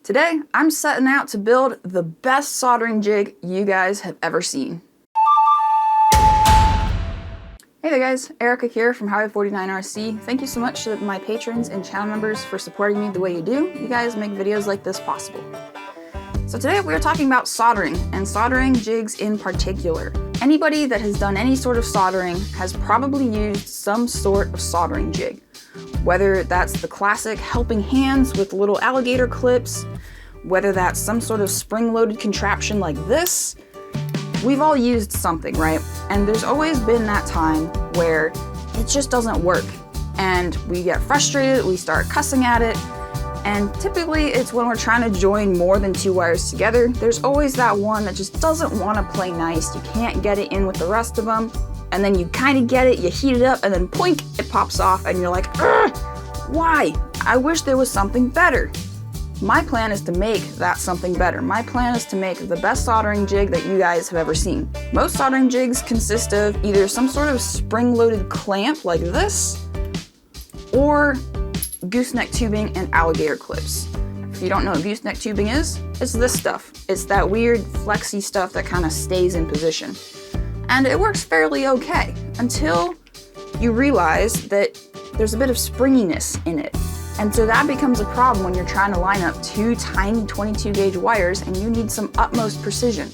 Today, I'm setting out to build the best soldering jig you guys have ever seen. Hey there guys, Erica here from Highway49RC. Thank you so much to my patrons and channel members for supporting me the way you do. You guys make videos like this possible. So today we're talking about soldering, and soldering jigs in particular. Anybody that has done any sort of soldering has probably used some sort of soldering jig. Whether that's the classic helping hands with little alligator clips, whether that's some sort of spring-loaded contraption like this, we've all used something, right? And there's always been that time where it just doesn't work. And we get frustrated, we start cussing at it, and typically it's when we're trying to join more than two wires together. There's always that one that just doesn't want to play nice. You can't get it in with the rest of them, and then you kind of get it, you heat it up, and then poink, it pops off, and you're like, ugh, why? I wish there was something better. My plan is to make that something better. My plan is to make the best soldering jig that you guys have ever seen. Most soldering jigs consist of either some sort of spring-loaded clamp like this, or gooseneck tubing and alligator clips. If you don't know what gooseneck tubing is, it's this stuff. It's that weird flexy stuff that kind of stays in position. And it works fairly okay until you realize that there's a bit of springiness in it. And so that becomes a problem when you're trying to line up two tiny 22 gauge wires and you need some utmost precision.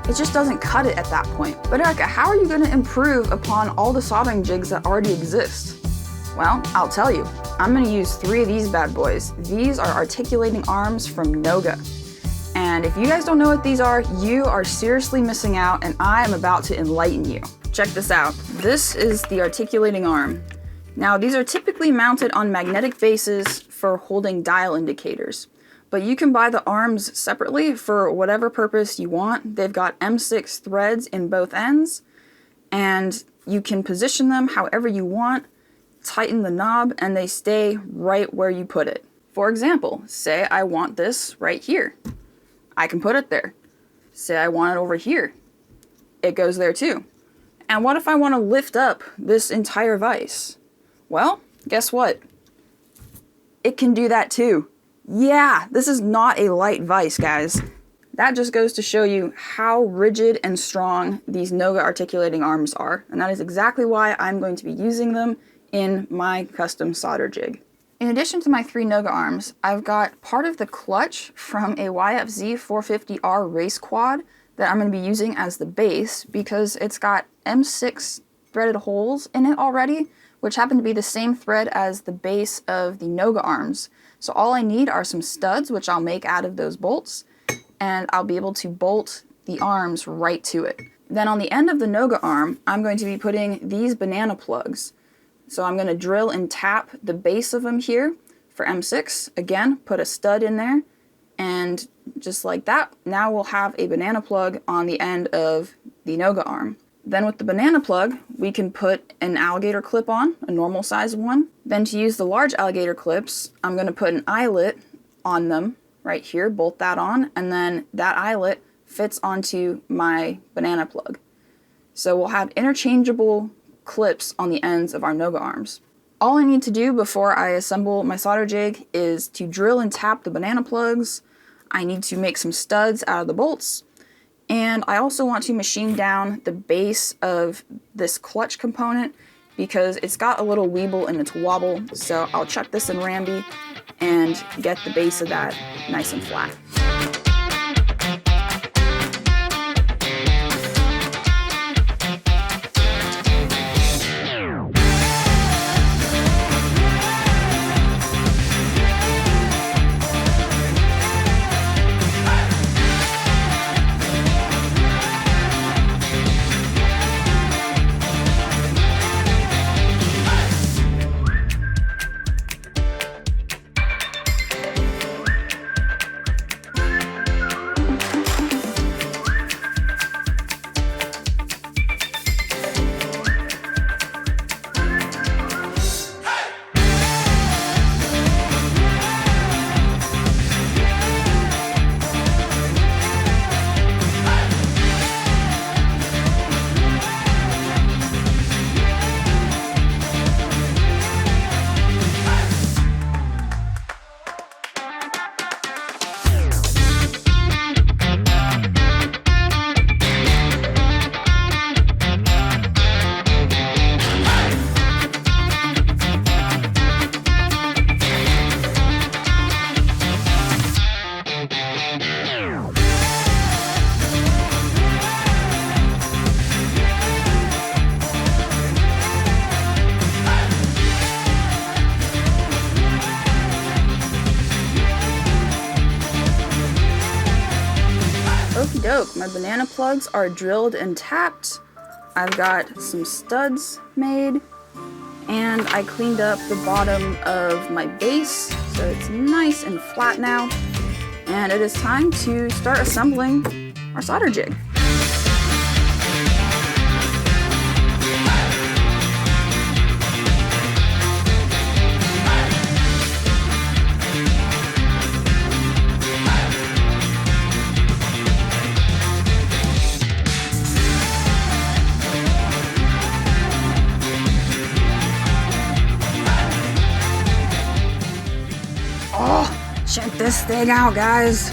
It just doesn't cut it at that point. But Erica, how are you going to improve upon all the soldering jigs that already exist? Well, I'll tell you. I'm going to use 3 of these bad boys. These are articulating arms from Noga. And if you guys don't know what these are, you are seriously missing out, and I am about to enlighten you. Check this out. This is the articulating arm. Now, these are typically mounted on magnetic bases for holding dial indicators, but you can buy the arms separately for whatever purpose you want. They've got M6 threads in both ends, and you can position them however you want, tighten the knob, and they stay right where you put it. For example, say I want this right here. I can put it there. Say I want it over here. It goes there too. And what if I want to lift up this entire vise? Well, guess what? It can do that too. Yeah, this is not a light vise, guys. That just goes to show you how rigid and strong these Noga articulating arms are. And that is exactly why I'm going to be using them in my custom solder jig. In addition to my 3 Noga arms, I've got part of the clutch from a YFZ 450R race quad that I'm going to be using as the base because it's got M6 threaded holes in it already, which happen to be the same thread as the base of the Noga arms. So all I need are some studs, which I'll make out of those bolts, and I'll be able to bolt the arms right to it. Then on the end of the Noga arm, I'm going to be putting these banana plugs. So I'm going to drill and tap the base of them here for M6. Again, put a stud in there, and just like that, now we'll have a banana plug on the end of the Noga arm. Then with the banana plug, we can put an alligator clip on, a normal size one. Then to use the large alligator clips, I'm going to put an eyelet on them right here, bolt that on, and then that eyelet fits onto my banana plug. So we'll have interchangeable clips on the ends of our Noga arms. All I need to do before I assemble my solder jig is to drill and tap the banana plugs. I need to make some studs out of the bolts, and I also want to machine down the base of this clutch component because it's got a little weeble and it's wobble, so I'll chuck this in Ramby and get the base of that nice and flat. Okie doke, my banana plugs are drilled and tapped. I've got some studs made, and I cleaned up the bottom of my base so it's nice and flat now. And it is time to start assembling our solder jig. Oh, check this thing out, guys.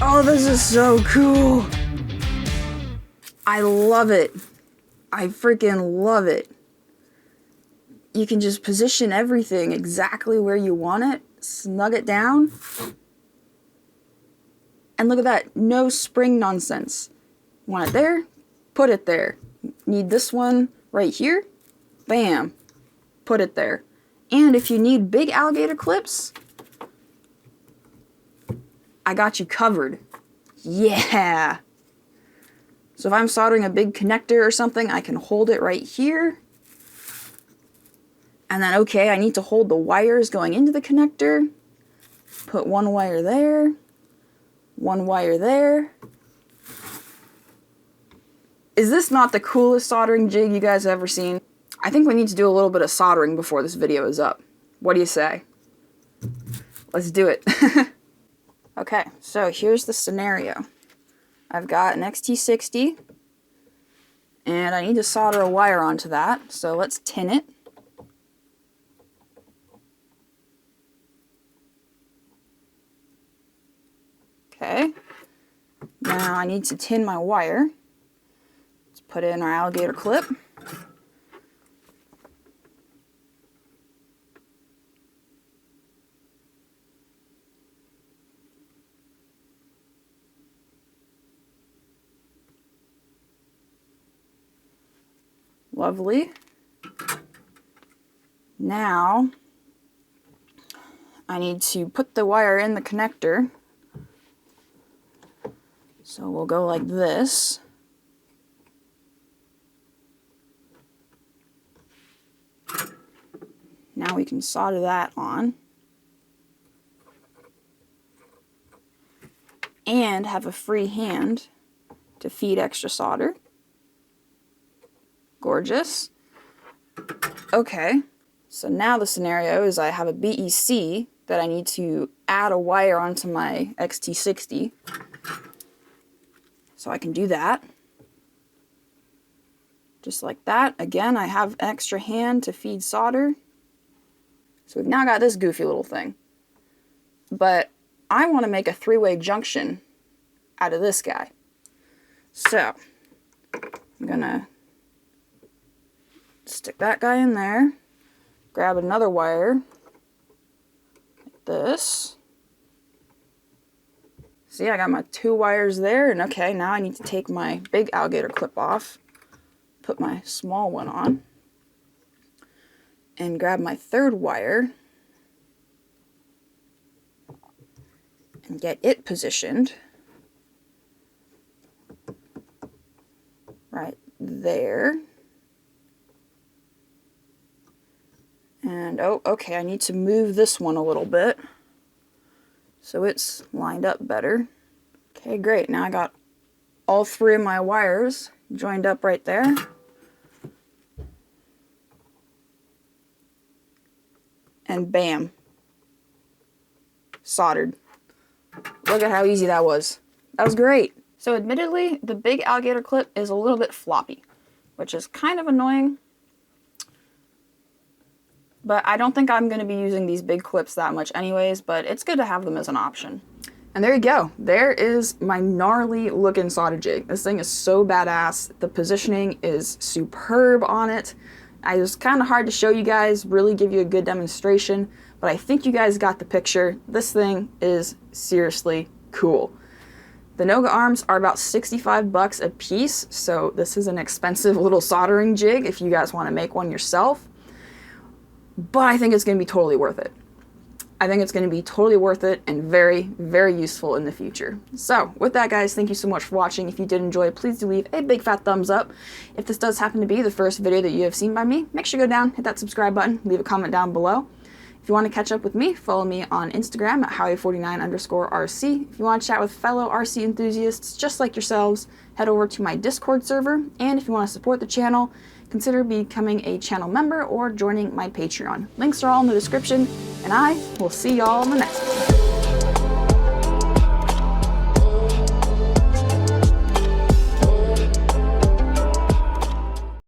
Oh, this is so cool. I love it. I freaking love it. You can just position everything exactly where you want it, snug it down. And look at that, no spring nonsense. Want it there? Put it there. Need this one right here? Bam. Put it there. And if you need big alligator clips, I got you covered. Yeah! So if I'm soldering a big connector or something, I can hold it right here. And then, okay, I need to hold the wires going into the connector. Put one wire there. One wire there. Is this not the coolest soldering jig you guys have ever seen? I think we need to do a little bit of soldering before this video is up. What do you say? Let's do it. Okay, so here's the scenario. I've got an XT60, and I need to solder a wire onto that, so let's tin it. Okay, now I need to tin my wire. Let's put in our alligator clip. Lovely. Now, I need to put the wire in the connector. So we'll go like this. Now we can solder that on. And have a free hand to feed extra solder. Gorgeous. Okay, so now the scenario is I have a BEC that I need to add a wire onto my XT60. So I can do that. Just like that. Again, I have an extra hand to feed solder. So we've now got this goofy little thing. But I want to make a three-way junction out of this guy. So I'm gonna stick that guy in there, grab another wire, like this. See, I got my two wires there, and okay, now I need to take my big alligator clip off, put my small one on, and grab my third wire, and get it positioned right there. And, oh, okay, I need to move this one a little bit so it's lined up better. Okay, great. Now I got all three of my wires joined up right there. And bam. Soldered. Look at how easy that was. That was great. So admittedly, the big alligator clip is a little bit floppy, which is kind of annoying. But I don't think I'm going to be using these big clips that much anyways, but it's good to have them as an option. And there you go. There is my gnarly looking solder jig. This thing is so badass. The positioning is superb on it. It was kind of hard to show you guys, really give you a good demonstration, but I think you guys got the picture. This thing is seriously cool. The Noga arms are about 65 bucks a piece, so this is an expensive little soldering jig if you guys want to make one yourself. But I think it's going to be totally worth it. I think it's going to be totally worth it and very, very useful in the future. So with that, guys, thank you so much for watching. If you did enjoy, please do leave a big fat thumbs up. If this does happen to be the first video that you have seen by me, make sure you go down, hit that subscribe button, leave a comment down below. If you want to catch up with me, follow me on Instagram at Howie49_RC. If you want to chat with fellow RC enthusiasts just like yourselves, head over to my Discord server. And if you want to support the channel, consider becoming a channel member or joining my Patreon. Links are all in the description, and I will see y'all in the next one.